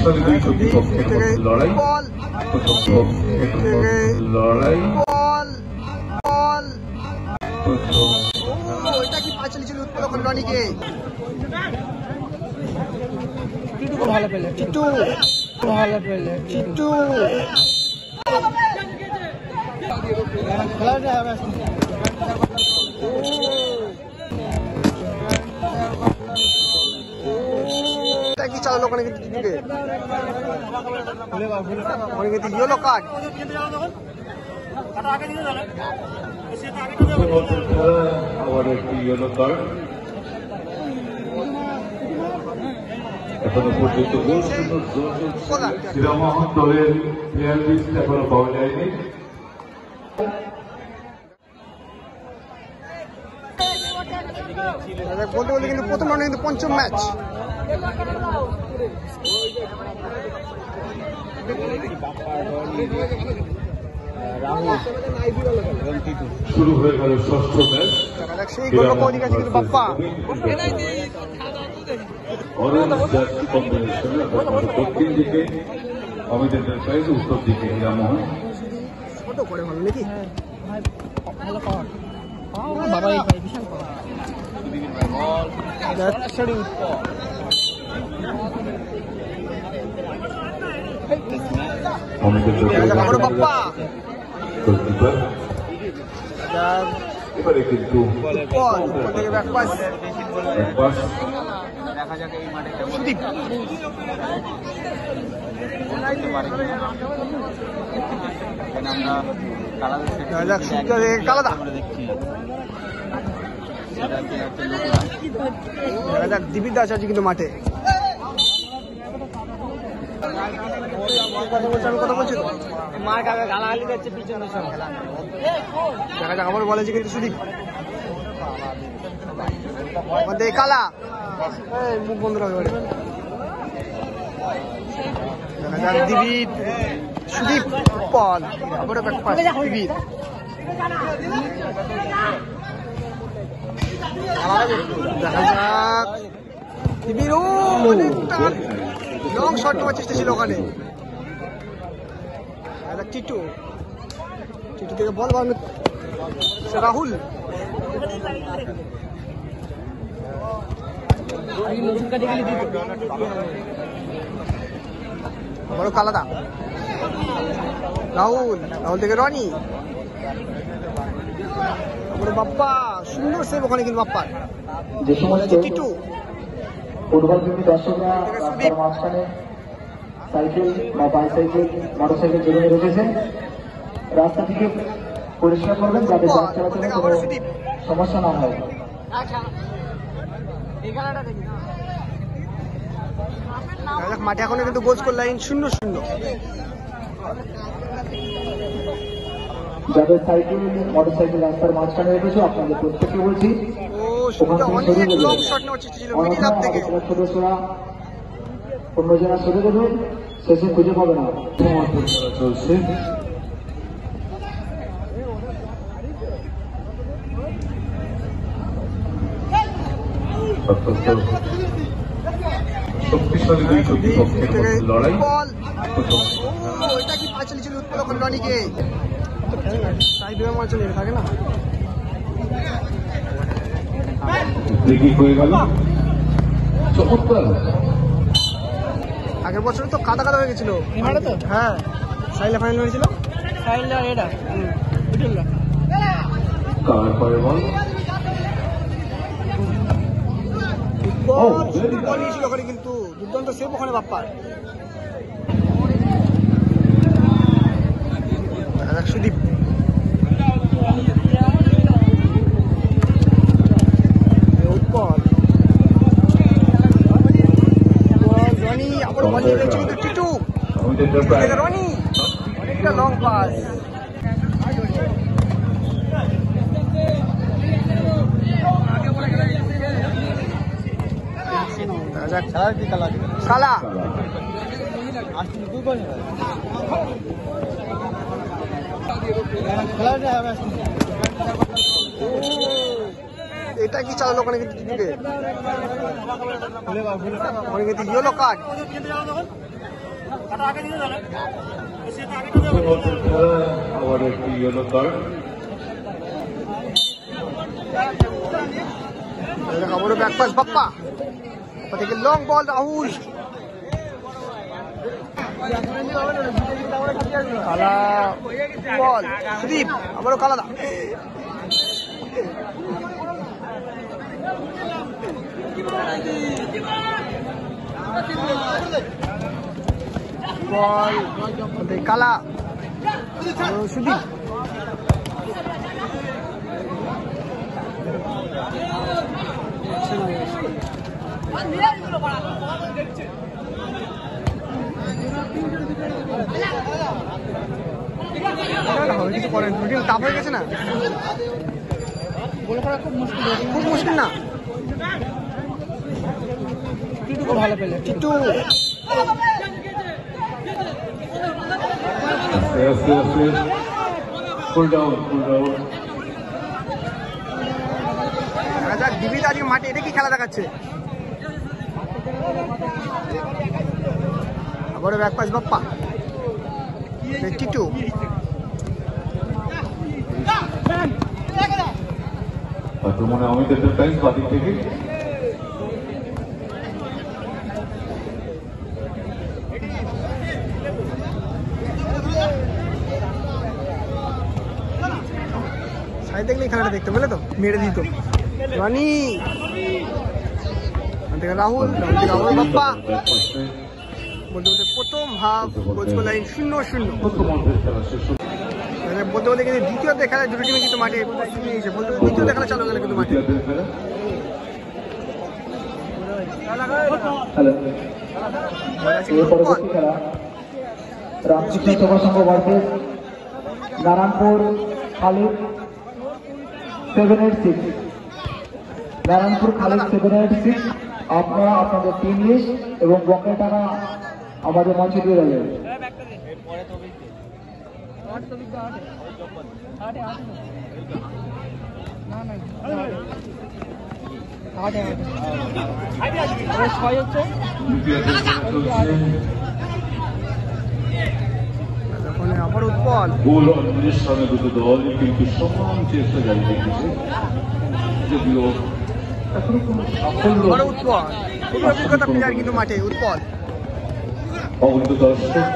শক্তিশালী দুই প্রতিপক্ষের মধ্যে লড়াই, প্রথম লড়াই, এটা কি পাঁচালি ছিল উৎপল রনিকে ভালো পেলে টিটু ভালো পেলে টিটু এটা কি চালালো ওখানে কিন্তু টিটুকে ওখানে কিন্তু ইয়েলো কার্ড আবার একটি ইয়েলো কার্ড। এখনো পর্যন্ত শ্রীরামোহন দলের প্লেয়ার লিস্ট এখনো পাওয়া যায়নি। বলতে বলতে কিন্তু প্রথম রাউন্ডে কিন্তু পঞ্চম ম্যাচ শুরু হয়ে গেল ষষ্ঠ ম্যাচ। সেই গোলক অধিক আছে কিন্তু বাপ্পা দক্ষিণ দিকে অমিত এন্টারপ্রাইজ, উত্তর দিকে হীরামোহন। ছোট করে ভালো নাকি ভালো পাওয়ার বাবা বিশাল বাপ্পা এবারে কিন্তু দেখা যাক এই মাঠে কালাদা দিবির দাস আছে কিন্তু মাঠে কথা বলছি তো মার কাকা গালাগালি দিচ্ছে পিছনে সব দেখা যাক আবার বলেছে কিন্তু সুদীপ কালা মুখ বন্ধ রাখবে দেখা যাক দিবির সুদীপ পল আবারও দিবির দেখা যাক দিবির ও লং শট নেওয়ার চেষ্টা ছিল ওখানে। টিটু টিটু থেকে বল রাহুল বড় কালাদা রাহুল রাহুল থেকে রনি বাপ্পা সুন্দর সেভ ওখানে কিন্তু বাপ্পার যে সমস্ত টিটু ফুটবল প্রেমী দর্শকরা রাস্তার মাঝখানে সাইকেল বা বাইসাইকেল মোটরসাইকেল জড়িয়ে রেখেছেন, রাস্তা থেকে পরিষ্কার করবেন যাতে যান চলাচলে কোনো সমস্যা না হয়। মাঠে এখনো কিন্তু গোল স্কোর লাইন 0-0। যাদের সাইকেল মোটরসাইকেল রাস্তার মাঝখানে রেখেছে আপনাদের প্রত্যেককে বলছি সদস্যরা অন্য জেলা সরে দেবেন, শেষে খুঁজে পাবে না। চলছে শক্তিশালী দুই প্রতিপক্ষের মধ্যে লড়াই, এটা কি পাঁচালি ছিল উৎপল রনিকে থাকে না হয়ে গেল চমৎকার। আগের বছর তো কাদা কাদা হয়ে গেছিল তো হ্যাঁ সাইলা ফাইনাল হয়েছিল কার পরে বল নিয়েছিল ওখানে কিন্তু দুর্দান্ত সেভ ওখানে বাপ্পার সুদীপ উৎপল রনি আবার বল নিয়ে যাচ্ছে কিন্তু টিটু রনি অনেকটা লং পাস কালা এটা কি চালালো ওখানে কিন্তু টিটুকে ওখানে কিন্তু ইয়েলো কার্ড আবার একটি ইয়েলো কার্ড। আবারও ব্যাক পাস বাপ্পা, থেকে লং বল রাহুল, কালা বল সুদীপ, আবারও কালাদা, বল কালা সুদীপ, কিছু করেন, টাফ হয়ে গেছে না, গোল করা খুব মুশকিল, খুব মুশকিল না। টিটু খুব ভালো পেলে, টিটু আস্তে আস্তে আস্তে ফুল ডাউন, ফুল ডাউন। দিবিদ আজকে মাঠে এটা কি খেলা দেখাচ্ছে, আবারও ব্যাক পাস বাপ্পা, টিটু আক্রমণে অমিত এন্টারপ্রাইজ বাদিক থেকে সাইড দেখলে এই খেলাটা দেখতে পেলে তো, মেরে দিত রানি, রাহুল, রাহুল বাপ্পা, বলতে বলতে প্রথম হাফ গোল লাইন 0-0। বলতে বলতে কিন্তু দ্বিতীয়তে খেলা দুটো টিমে কিন্তু মাঠে বলতে বলতে দ্বিতীয়তে খেলা চালু গেল কিন্তু মাঠে। পরবর্তী খেলা রামকৃষ্ণ সেবা সংঘ ভার্সেস নারায়ণপুর খালিদ 786। নারায়ণপুর খালিদ 786, আপনারা আপনাদের টিম লিস্ট এবং বকেয়া টাকা আমাদের মঞ্চে দিয়ে দেবেন। আবার উৎপল গোল অন্বেষণে দুটো দল কিন্তু সমান চেষ্টা জারি রেখেছে, যদিও এখনো কোনো সাফল্য। আবার উৎপল, খুবই অভিজ্ঞতা প্লেয়ার কিন্তু মাঠে উৎপল। অবৈধ দর্শক,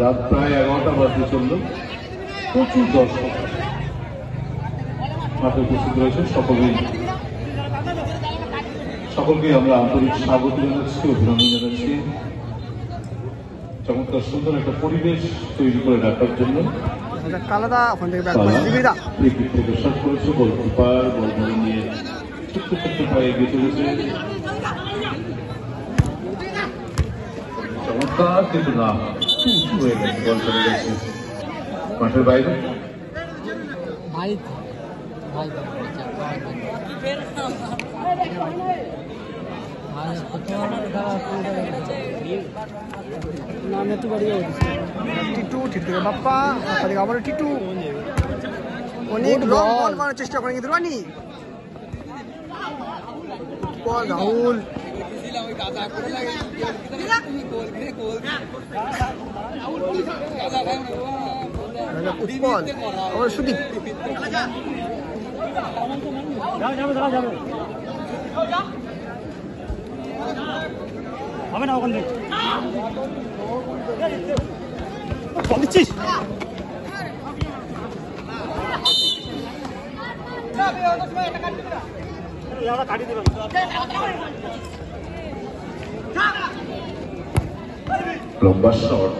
রাত প্রায় 11টা বাজতে চলল, প্রচুর দর্শক মাঠে উপস্থিত রয়েছে। সকলকে আমরা আন্তরিক স্বাগত জানাচ্ছি, অভিনন্দন জানাচ্ছি চমৎকার সুন্দর একটা পরিবেশ তৈরি করে রাখার জন্য। কালাদা ওখান থেকে ব্যাক পাস দিবিদা, ক্রিকেট থেকে শট করেছে গোলকিপার, বল ধরে নিয়ে ছোট্ট ছোট্ট পায়ে এগিয়ে চলেছে, চমৎকার কিন্তু না উঁচু হয়ে গেছে, বল চলে গেছে মাঠের বাইরে। ভাই ভাই টিটু, টিটু থেকে বাপ্পা, বাপ্পা থেকে আবারও টিটু, অনেক লং বল মারার চেষ্টা করে কিন্তু রানি, উৎপল রাহুল, উৎপল আবার সুদীপ, হবে না ওখান থেকে দিচ্ছিস। লম্বা শট,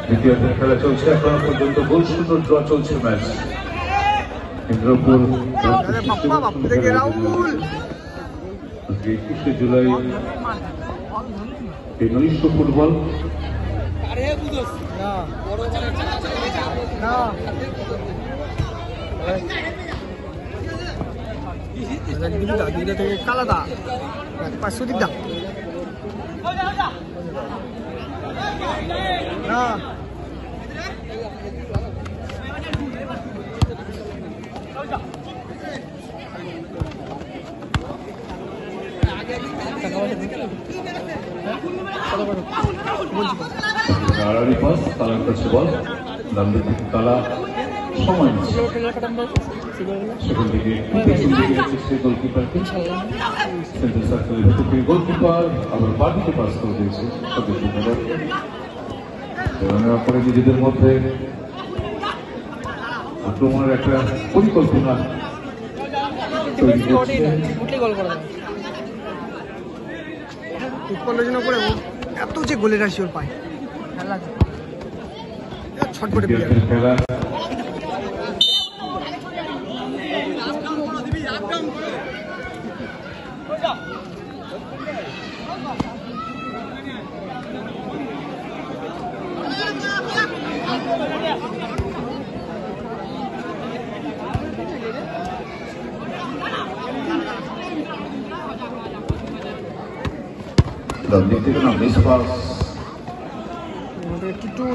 দ্বিতীয়ার্ধের খেলা চলছে, এখনো পর্যন্ত গোলশূন্য ড্র চলছে ম্যাচ। ইন্দ্রপুর 21শে জুলাই এই 1900 ফুটবল থেকে কালাদা সুদীপ দা আড়াআড়ি পাস, কালার কাছে বল, ডান দিক থেকে কালা সময় নিচ্ছে, সেখান থেকে পেছন দিকে রেখেছে গোলকিপারকে, সেন্টার সার্কেলের ভেতর থেকে গোলকিপার আবার বাদিকে পাস করে দিয়েছে নেওয়ার পরে নিজেদের মধ্যে আক্রমণের একটা পরিকল্পনা তৈরি করছে। এত যে গোলের রাশি ওর পায় ছটফটে খেলা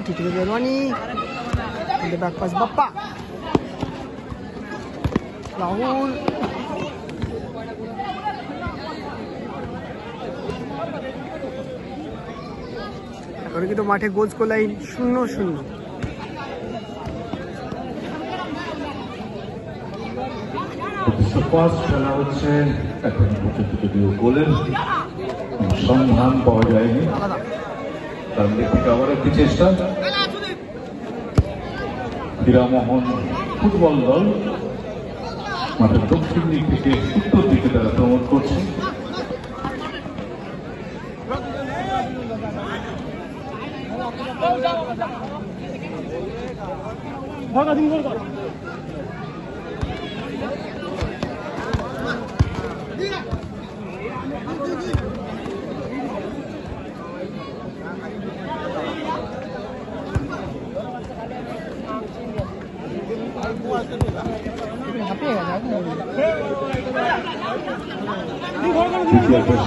Titu Gerwani, the back pass Bappa, Rahul, এখন কিন্তু মাঠে গোল স্কোর লাইন 0-0। খেলা হচ্ছে এখন পর্যন্ত যদিও গোলের সন্ধান পাওয়া যায়নি, তার দিক থেকে আবার একটি চেষ্টা। হীরামোহন ফুটবল দল মাঠের দক্ষিণ দিক থেকে উত্তর দিকে তারা ভ্রমণ করছে।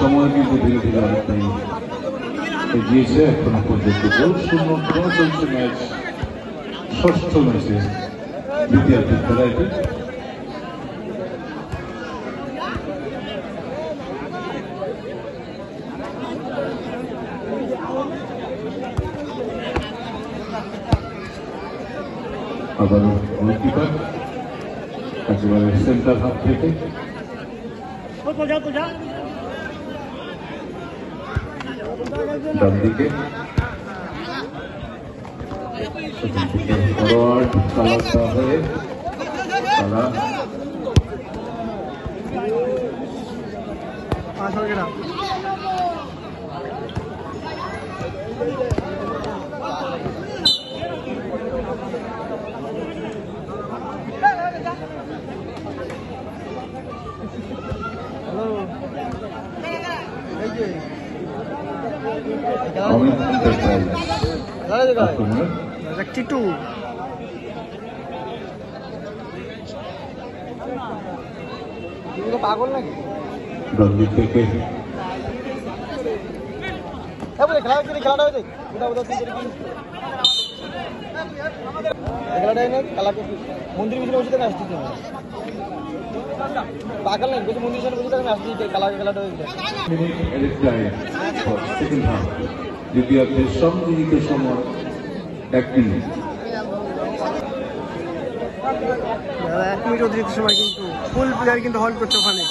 সময় কিন্তু ধীরে ধীরে অনেকটাই এগিয়েছে, এখনো পর্যন্ত গোল শূন্য চলছে ম্যাচ, ষষ্ঠ ম্যাচে দ্বিতীয়ার্ধের খেলা এটি। আবারও গোলকিপার একেবারে সেন্টার হাফ থেকে ডান দিকে ফরওয়ার্ড কালারটা হয়ে কালা টিটু পাগল নাকি দিক থেকে খেলাটা হয়েছে মন্দির ভিতরে বসে থেকে আসতে পাগল নাকি মন্দির সামনে বসে থেকে আসতে খেলাটা হয়েছে। দ্বিতীয়ার্ধের সংযোজিত সময় 1 মিনিট। 1 মিনিট অতিরিক্ত সময় কিন্তু ফুল প্লেয়ার কিন্তু হল করছে ওখানে।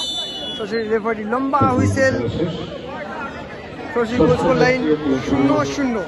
রেফারি লম্বা হুইসেল, লাইন 0-0।